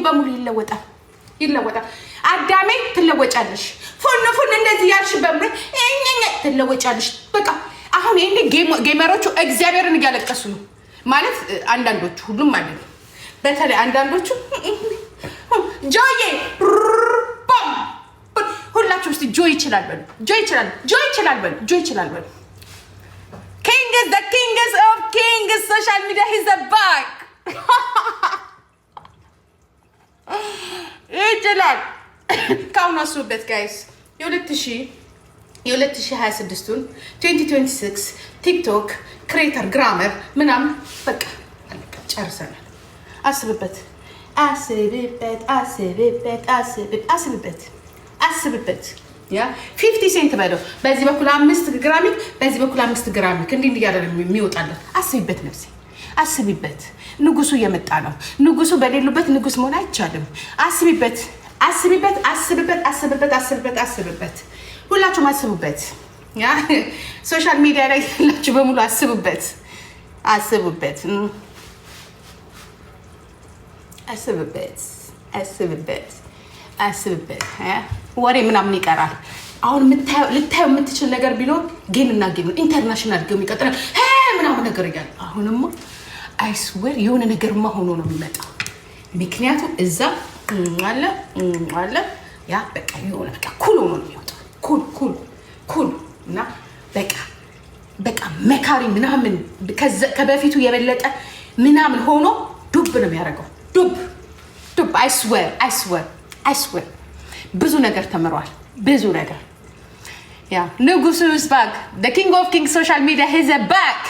በሙሉ ይለወጣል አዳሜ ትለወጫለሽ ፉን እንደዚህ ያልሽ በሙሉ ትለወጫለሽ በቃ አሁን ይሄኔ ጌመሮቹ እግዚአብሔርን እያለቀሱ ነው ማለት አንዳንዶቹ ሁሉም አይደለም በተለይ አንዳንዶቹ ጆዬ ሁላችሁም እስቲ ጆይ ይችላል በሉ ጆይ ይችላል በሉ king is the king of kings social media he's a back ይችላል ካሁን አስቡበት ጋይስ የ2026ቱን 2026 ቲክቶክ ክሬተር ግራመር ምናምን በቃ ጨርሰናል አስብበት ያ 50 ሴንት በለው በዚህ በኩል 5 ግራሚክ በዚህ በኩል 5 ግራሚክ እንዴ ያደረገ የሚወጣለት አስብበት ነፍሴ አስብበት ንጉሱ እየመጣ ነው ንጉሱ በሌሉበት ንጉስ መሆን አይቻልም አስብበት ሁላችሁም አስቡበት ያ ሶሻል ሚዲያ ላይ ያላችሁ በሙሉ አስቡበት ወሬ ምናምን ይቀራል አሁን ልታዩ የምትችል ነገር ቢኖር ጌምና ጌም ኢንተርናሽናል ጌም ይቀጥላል ምናምን ነገር ይላል አሁንማ አይስዌር የሆነ ነገርማ ሆኖ ነው የሚመጣው ምክንያቱም እዛ አለ ያ በቃ የሆነ በቃ ኩል ሆኖ ነው የሚወጣው ኩል እና በቃ መካሪ ምናምን ከበፊቱ የበለጠ ምናምን ሆኖ ዱብ ነው የሚያደርገው ዱብ አይስዌር ብዙ ነገር ተምሯል ብዙ ነገር ያ ንጉሱ is back the king of kings social media he's a back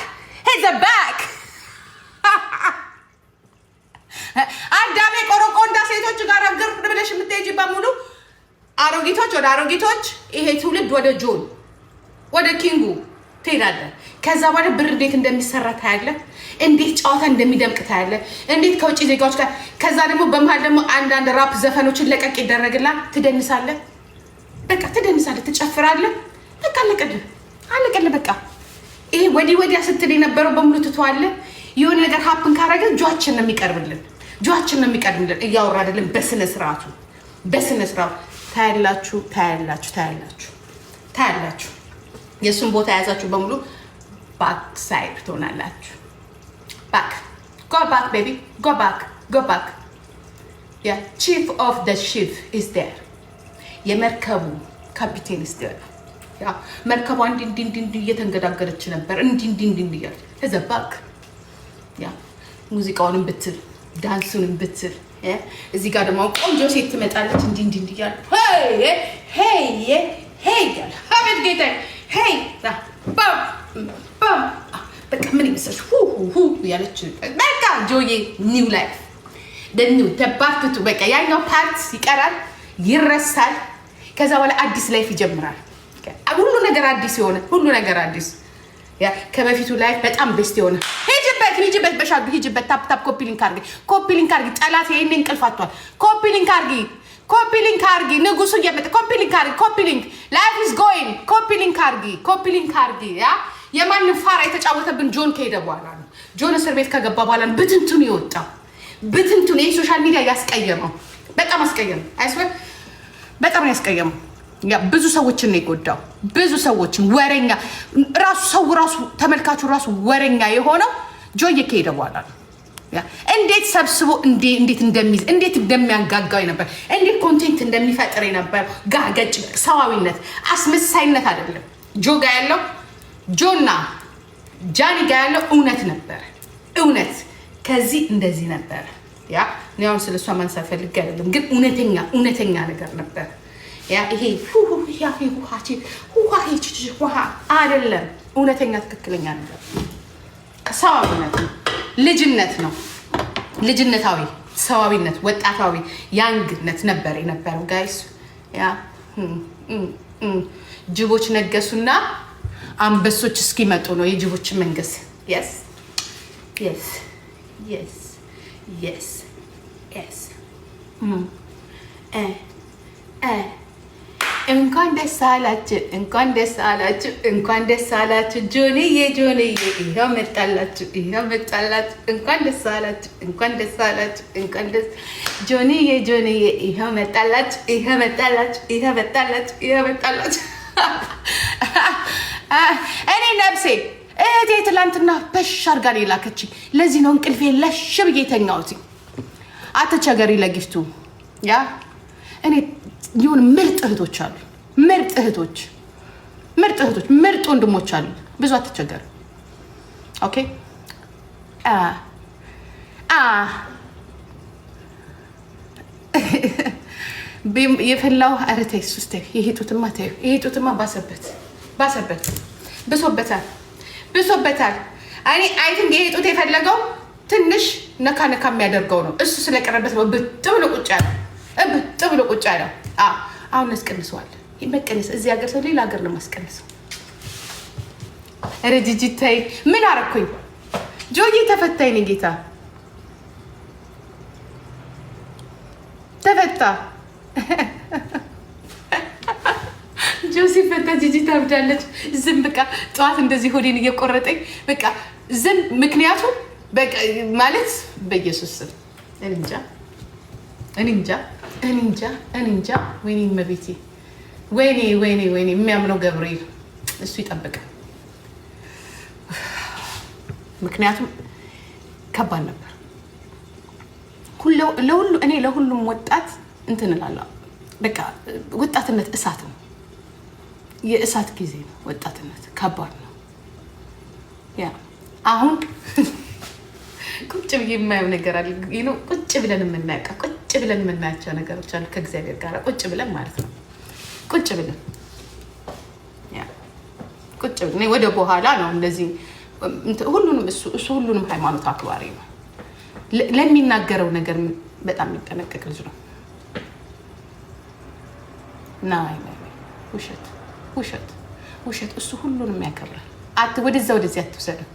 አዳሜ ቆረቆንዳ ሴቶች ጋር ግር ብለሽ የምትሄጂ በሙሉ አሮጊቶች ወደ አሮጊቶች ይሄ ትውልድ ወደ ጆን ወደ ኪንጉ ትሄዳለህ ከዛ በኋላ ብር እንዴት እንደሚሰራ ታያለህ እንዴት ጨዋታ እንደሚደምቅ ታያለህ እንዴት ከውጪ ዜጋዎች ጋር ከዛ ደግሞ በመሃል ደግሞ አንዳንድ ራፕ ዘፈኖችን ለቀቅ ይደረግላል ትደንሳለህ ትጨፍራለህ በቃ አለቀልህ በቃ ይሄ ወዲያ ስትል የነበረው በሙሉ ትተዋለህ የሆነ ነገር ሀፕን ካረገ ጆአችን ነው የሚቀርብልን እያወራ አይደለም በስነ ስርዓቱ ታያላችሁ የሱን ቦታ ያዛችሁ በሙሉ ባክ ሳይድ ትሆናላችሁ go back baby go back yeah chief of the ship is there የመርከቡ ካፒቴን is there ያ መርከቡ እንዲህ እየተንገዳገረች ነበር እንዲህ እያለ ከዛ ባክ ያ ሙዚቃውንም ብትል ዳንሱንም ብትል እዚህ ጋር ደግሞ ቆንጆ ሴት ትመጣለች እንዲህ እያለ ሄይ አቤት ጌታ ሄይ ባም በቃ ምን ይመስልሽ ሁ ያለች በቃ ጆዬ ኒው ላይፍ ደኒው ተባክቱ በቃ ያኛው ፓርት ይቀራል ይረሳል ከዛ በኋላ አዲስ ላይፍ ይጀምራል ሁሉ ነገር አዲስ ያ ከበፊቱ ላይፍ በጣም ቤስት የሆነ ሂጅበት በሻዱ ሂጅበት ታፕ ኮፒ ሊንክ አርጊ ጠላት ይሄን እንቅልፋቷል ኮፒ ሊንክ አርጊ ንጉሱ እየመጣ ኮፒ ሊንክ ላይፍ ኢዝ ጎይንግ ኮፒ ሊንክ አርጊ ያ የማንን ፋራ የተጫወተብን ጆን ከሄደ በኋላ ነው ጆን እስር ቤት ከገባ በኋላ ነው ብትንቱን ይወጣው ይሄ ሶሻል ሚዲያ ያስቀየመው በጣም አስቀየመው አይስወር በጣም ያስቀየመው ያ ብዙ ሰዎችን ነው የጎዳው ብዙ ሰዎችን ወሬኛ ራሱ ተመልካቹ ራሱ ወሬኛ የሆነው ጆዬ ከሄደ በኋላ ነው ያ እንዴት ሰብስቦ እንዴት እንደሚይዝ እንዴት እንደሚያጋጋው ነበር እንዴት ኮንቴንት እንደሚፈጥር ነበር ጋገጭ ሰዋዊነት አስመሳይነት አይደለም ጆጋ ያለው ጆና ጃኒ ጋር ያለው እውነት ከዚህ እንደዚህ ነበር ያ ነው ስለሷ ማንሳት ፈልጌ አይደለም ግን እውነተኛ ነገር ነበር ያ ይሄ ውሃ አይደለም እውነተኛ ትክክለኛ ነገር ከሰዋዊነት ልጅነት ነው ልጅነታዊ ሰዋዊነት ወጣታዊ ያንግነት ነበር የነበረው ጋይስ ያ ጅቦች ነገሱና አንበሶች እስኪመጡ ነው የጅቦች መንገስ yes እንኳን ደስ አላችሁ፣ እንኳን ደስ አላችሁ፣ እንኳን ደስ አላችሁ። ጆንዬ ይኸው መጣላችሁ፣ ይኸው መጣላችሁ። እንኳን ደስ አላችሁ፣ እንኳን ደስ አላችሁ፣ እንኳን ደስ ጆንዬ ይኸው መጣላችሁ፣ ይኸው መጣላችሁ፣ ይኸው መጣላችሁ፣ ይኸው መጣላችሁ። እኔ ነፍሴ እህቴ ትላንትና በሽ አድርጋ ነው የላከችኝ። ለዚህ ነው እንቅልፌ ለሽ ብዬ የተኛሁት። አትቸገሪ ለጊፍቱ ያ እኔ ይሁን ምርጥ እህቶች አሉ፣ ምርጥ እህቶች፣ ምርጥ ወንድሞች አሉ። ብዙ አትቸገሪ። ኦኬ የፈላው አረታይ ሱስቴ ይሄጡትማ ታዩ፣ ይሄጡትማ ባሰበት ብሶበታል። እኔ አይ ቲንክ ይሄጡት የፈለገው ትንሽ ነካ የሚያደርገው ነው። እሱ ስለቀረበት ነው ብጥ ብሎ ቁጭ ያለው። አሁን አስቀንሰዋል። መቀነስ እዚህ ሀገር ሰው ሌላ ሀገር ነው ማስቀነሰው። ረጅጅታይ ምን አረኩኝ? ጆዬ ተፈታኝ ነው ጌታ ተፈታ። ጆ ሲፈታ ጂጂ ታብዳለች። ዝም በቃ ጠዋት እንደዚህ ሆዴን እየቆረጠኝ በቃ ዝም። ምክንያቱም በቃ ማለት በኢየሱስ ስም እኔ እንጃ። ወይኔ እመቤቴ፣ ወይኔ የሚያምነው ገብርኤል እሱ ይጠብቃል። ምክንያቱም ከባድ ነበር እኔ ለሁሉም ወጣት እንትን እላለሁ። በቃ ወጣትነት እሳት ነው፣ የእሳት ጊዜ ነው። ወጣትነት ከባድ ነው። ያ አሁን ቁጭ ብዬ የማየው ነገር አለ። ቁጭ ብለን የምናውቀው ቁጭ ብለን የምናያቸው ነገሮች አሉ። ከእግዚአብሔር ጋር ቁጭ ብለን ማለት ነው። ቁጭ ብለን ወደ በኋላ ነው እንደዚህ ሁሉንም እሱ ሁሉንም ሃይማኖት አክባሪ ነው። ለሚናገረው ነገር በጣም የሚጠነቀቅ ልጅ ነው። ውሸት እሱ ሁሉንም ያከብራል። ወደዚህ አትውሰደው።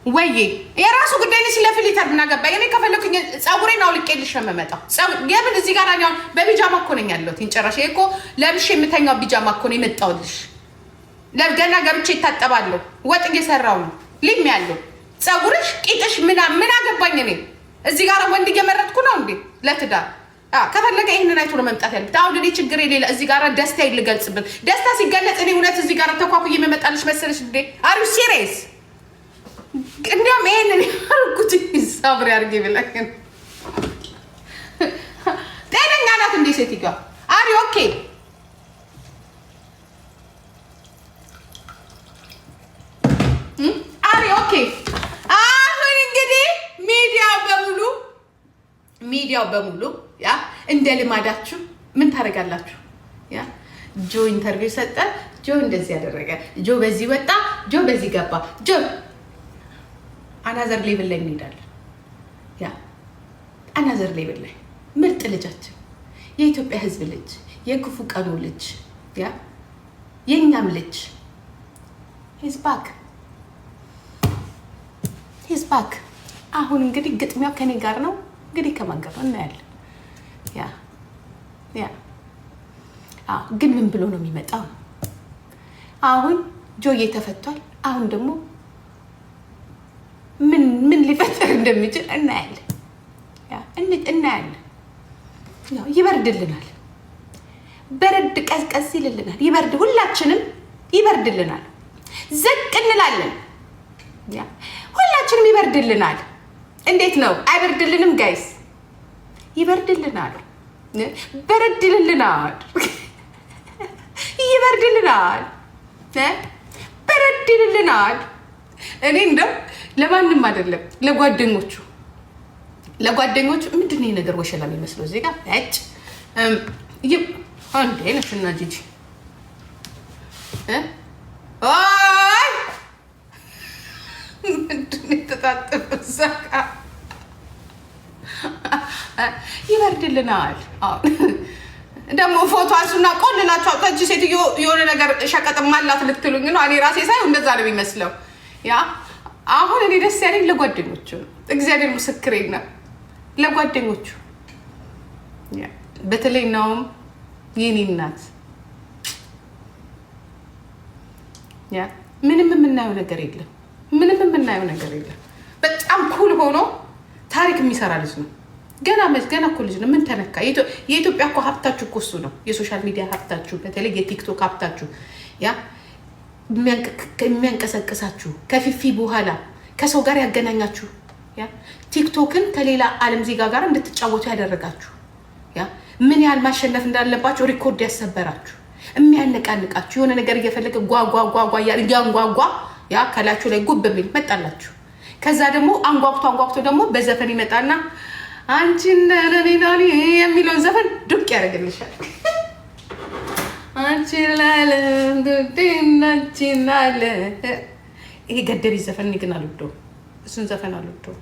ወይዬ የራሱ ጉዳይ ነው። ስለፍሊተር ምን አገባኝ እኔ። ከፈለኩኝ ፀጉሬን አውልቄልሽ ነው የምመጣው። የምን እዚህ ጋር ያው በቢጃማ እኮ ነኝ ያለሁት። እንጨራሽ እኮ ለብሼ የምተኛው ቢጃማ እኮ ነው የመጣሁልሽ። ለገና ገብቼ ይታጠባለሁ። ወጥ እየሰራው ነው ሊም ያለው ፀጉርሽ ቂጥሽ ምን አገባኝ እኔ። እዚህ ጋር ወንድ እየመረጥኩ ነው እንዴ ለትዳር? ከፈለገ ይሄንን አይቶ ነው መምጣት ያለበት። አሁን እኔ ችግር የሌለ እዚህ ጋር ደስታ ይልገልጽበት። ደስታ ሲገለጽ እኔ እውነት እዚህ ጋር ተኳኩዬ የምመጣልሽ መሰለሽ እንዴ? አር ዩ ሲሪየስ? እንዲያውም ይሄንን ያርጉት ሳብሪ አርጌ ብለኝ ጤነኛ ናት እንዴ ሴትዮዋ? አሪ ኦኬ አሁን እንግዲህ ሚዲያው በሙሉ ያ እንደ ልማዳችሁ ምን ታደርጋላችሁ? ያ ጆ ኢንተርቪው ሰጠ፣ ጆ እንደዚህ ያደረገ፣ ጆ በዚህ ወጣ፣ ጆ በዚህ ገባ፣ ጆ አናዘር ሌቭል ላይ እንሄዳለን። ያ አናዘር ሌቭል ላይ ምርጥ ልጃችን፣ የኢትዮጵያ ሕዝብ ልጅ፣ የክፉ ቀኑ ልጅ፣ ያ የኛም ልጅ ሂዝ ባክ። አሁን እንግዲህ ግጥሚያው ከኔ ጋር ነው። እንግዲህ ከማን ጋር ነው እናያለን። ያ ግን ምን ብሎ ነው የሚመጣው? አሁን ጆዬ ተፈቷል። አሁን ደግሞ ምን ሊፈጠር እንደሚችል እናያለን። ያው ይበርድልናል፣ በረድ ቀዝቀዝ ይልልናል፣ ሁላችንም ይበርድልናል፣ ዝቅ እንላለን። ያ ሁላችንም ይበርድልናል። እንዴት ነው አይበርድልንም? ጋይስ ይበርድልናል፣ በረድልልናል፣ ይበርድልናል፣ በረድልልናል። እኔ እንደው ለማንም አይደለም ለጓደኞቹ ምንድን ነው ነገር ወሸላ የሚመስለው እዚህ ጋር አንዴ ነሽና ጂጂ ይበርድልናል። ደግሞ ፎቶ አንሱና ቆልላችሁ አውጣች። ሴትዮ የሆነ ነገር ሸቀጥም አላት ልትሉኝ ነው። እኔ ራሴ ሳይሆን እንደዛ ነው የሚመስለው። ያ አሁን እኔ ደስ ያለኝ ለጓደኞቹ እግዚአብሔር ምስክሬ ነው። ለጓደኞቹ በተለይ ነው የኔ እናት ያ ምንም የምናየው ነገር የለም። ምንም የምናየው ነገር የለም። በጣም ኩል ሆኖ ታሪክ የሚሰራ ልጅ ነው። ገና እኮ ልጅ ነው። ምን ተነካ? የኢትዮጵያ እኮ ሀብታችሁ እኮ እሱ ነው። የሶሻል ሚዲያ ሀብታችሁ፣ በተለይ የቲክቶክ ሀብታችሁ ያ የሚያንቀሳቅሳችሁ ከፊፊ በኋላ ከሰው ጋር ያገናኛችሁ ያ ቲክቶክን ከሌላ ዓለም ዜጋ ጋር እንድትጫወቱ ያደረጋችሁ ያ ምን ያህል ማሸነፍ እንዳለባችሁ ሪኮርድ ያሰበራችሁ የሚያነቃንቃችሁ የሆነ ነገር እየፈለገ ጓጓ ያንጓጓ ያ ከላችሁ ላይ ጉብ በሚል መጣላችሁ። ከዛ ደግሞ አንጓጉቶ ደግሞ በዘፈን ይመጣና አንቺን ለኔናኒ የሚለውን ዘፈን ዱቅ ያደርግልሻል። አንቺ ላለ ጉዲናቺናለ ይሄ ገደቢስ ዘፈን እኔ ግን አልወደውም። እሱን ዘፈን አልወደውም።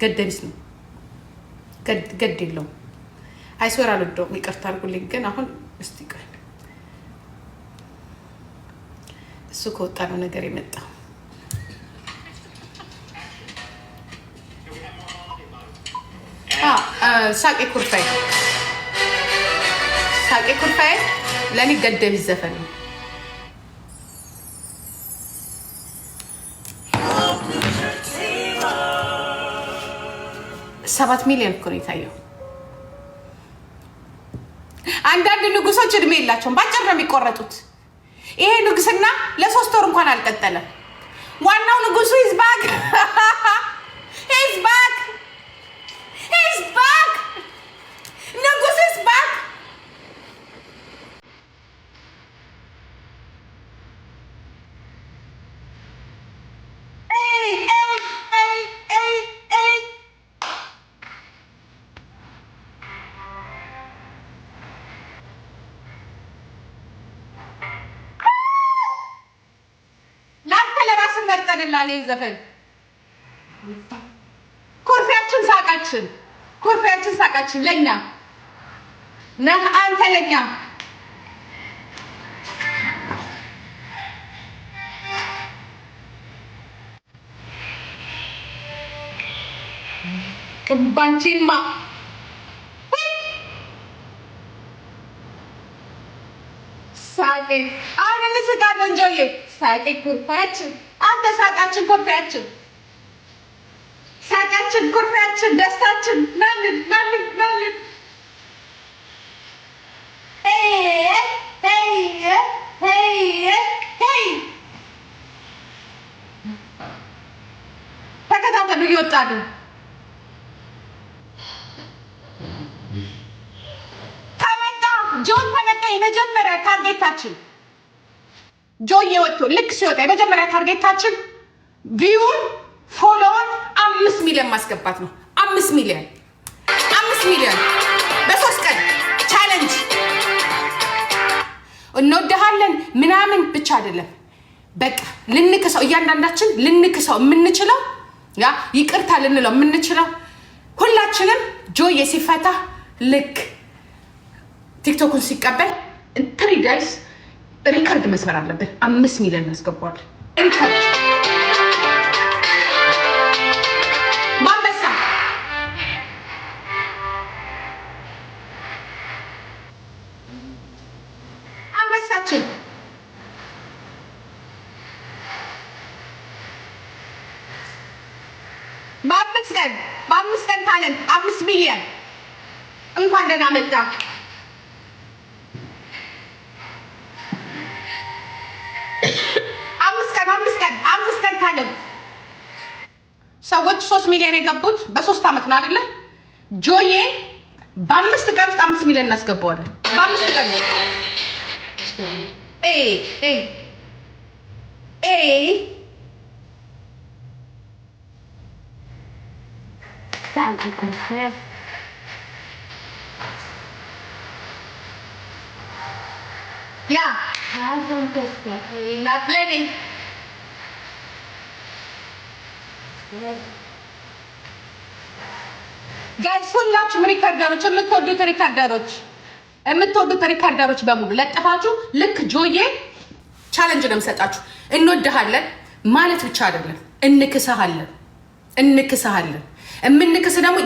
ገደቢስ ነው፣ ገድ የለውም። አይስወር አልወደውም። ይቅርታ አድርጉልኝ። ግን አሁን እስቲ ቆይ እሱ ከወጣ ነው ነገር የመጣው። ሳቄ ኩርፋይ ለእኔ ገደቢስ ዘፈን ነው። 7 ሚሊዮን እኮ ነው የታየው። አንዳንድ ንጉሶች እድሜ የላቸውም፣ ባጭር ነው የሚቆረጡት። ይሄ ንጉስና ለ3 ወር እንኳን አልቀጠለም። ዋናው ንጉሱ ሂዝ ባክ ንጉስ ሂዝ ባክ። መርጠንላለ ዘፈን ኩርፊያችን ሳቃችን ለኛ ነህ አንተ ለኛ ቅባንቺማ ሳቄ አሁን እንስቃለን። ጆዬ ሳቄ ኩርፊያችን አንተ ሳቃችን ኩርፊያችን ሳቃችን ኩርፊያችን ደስታችን ናልን ተከታተሉ እየወጣሉ ተመጣ ጆን ተመጣ። የመጀመሪያ ታርጌታችን ጆዬ ወጥቶ ልክ ሲወጣ የመጀመሪያ ታርጌታችን ቪውን ፎሎውን 5 ሚሊዮን ማስገባት ነው። 5 ሚሊዮን በ3 ቀን ቻሌንጅ እንወድሃለን ምናምን ብቻ አይደለም። በቃ ልንክሰው፣ እያንዳንዳችን ልንክሰው የምንችለው ያ ይቅርታ ልንለው የምንችለው ሁላችንም ጆዬ ሲፈታ ልክ ቲክቶኩን ሲቀበል 3 ዳይስ ሪከርድ መስበር አለብን። 5 ሚሊዮን ያስገባዋል። ሪከርድ አንበሳችን በ5 ቀን ታለን 5 ሚሊዮን እንኳን ደህና መጣ። አምስት ቀን ታለን ሰዎች 3 ሚሊዮን የገቡት በ3 ዓመት ነው አይደለ? ጆዬ በ5 ቀን ውስጥ 5 ሚሊዮን እናስገባዋለን። በ5 ቀን ያ ጋይስ ሁላችሁም ሪካርደሮች የምትወዱት ሪካርደሮች በሙሉ ለጥፋችሁ ልክ ጆዬ ቻሌንጅ ነው የምሰጣችሁ። እንወድሃለን ማለት ብቻ አይደለም፣ እንክስሃለን። የምንክስ ደግሞ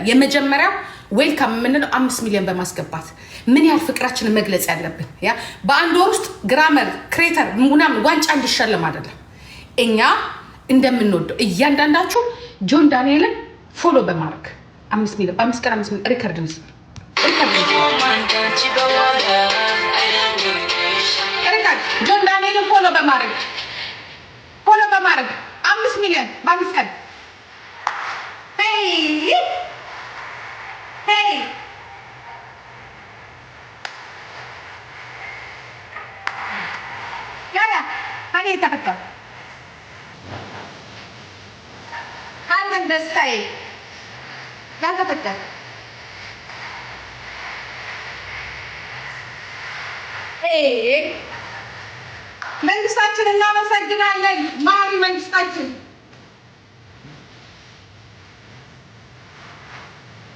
የመጀመሪያው ዌልካም የምንለው 5 ሚሊዮን በማስገባት ምን ያህል ፍቅራችንን መግለጽ ያለብን ያ በአንድ ወር ውስጥ ግራመር ክሬተር ምናምን ዋንጫ እንዲሸለም አይደለም እኛ እንደምንወደው እያንዳንዳችሁ ጆን ዳንኤልን ፎሎ በማድረግ 5 ሚሊዮን በ5 ቀን 5 ሚሊዮን ሪከርድ ጆን ዳንኤልን ፎሎ በማድረግ 5 ሚሊዮን በ5 ቀን Hey! Yaya, hani takut? Handan dastai. Yaya takut? Hey! Mangistaችን እናመሰግናለን ማሪ መንግስታችን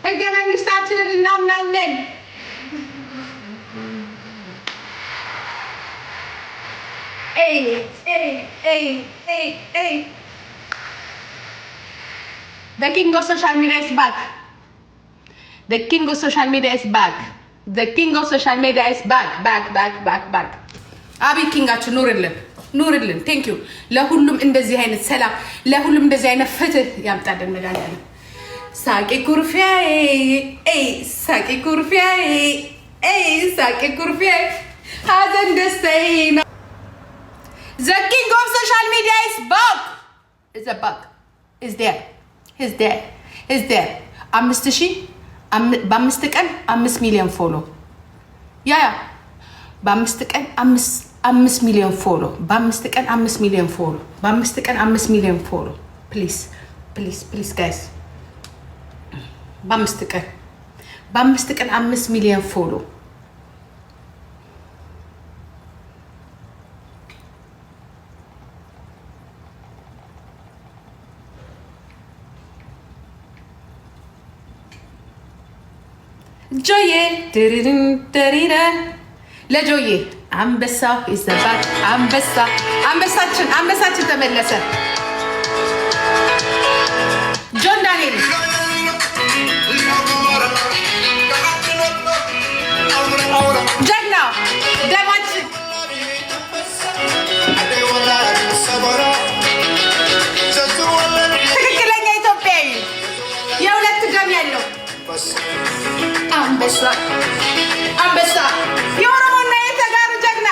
ህገ መንግስታችንን እናምናለን። The king of social media is back. The king of social media is back. The king of social media is back. Back. አብይ ኪንጋችን ኑርልን። ቴንክ ዩ ለሁሉም እንደዚህ አይነት ሰላም፣ ለሁሉም እንደዚህ አይነት ፍትህ ያምጣልን መድኃኒዓለም። ሳቂ ኩርፊያዬ ሀዘን ደስታዬ ነው። The king of social media is back. Is there 5,000 በ5 ቀን 5 ሚሊዮን ፎሎ በ5 ቀን 5 ሚሊዮን ፎሎ በ5 ቀን 5 ሚሊዮን ፎሎ በ5 ቀን 5 ሚሊዮን ፎሎ ፕሊዝ ጋይስ በ5 ቀን 5 ሚሊዮን ፎሎ ጆዬ ድሪዳ ለጆዬ አንበሳ ይዘባል። አንበሳችን ተመለሰ። ጆን ዳንኤል ጀግናው ደማችን ትክክለኛ ኢትዮጵያዊ የሁለት ደም ያለው አንበሳ የኦሮሞና የተጋሩ ጀግና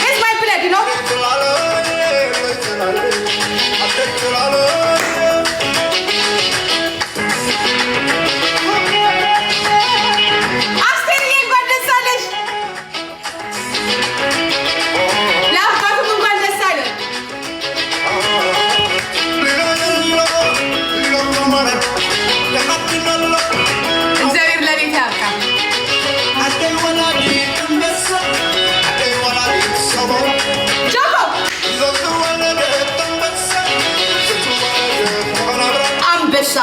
It's my blood, you know? አንበሳ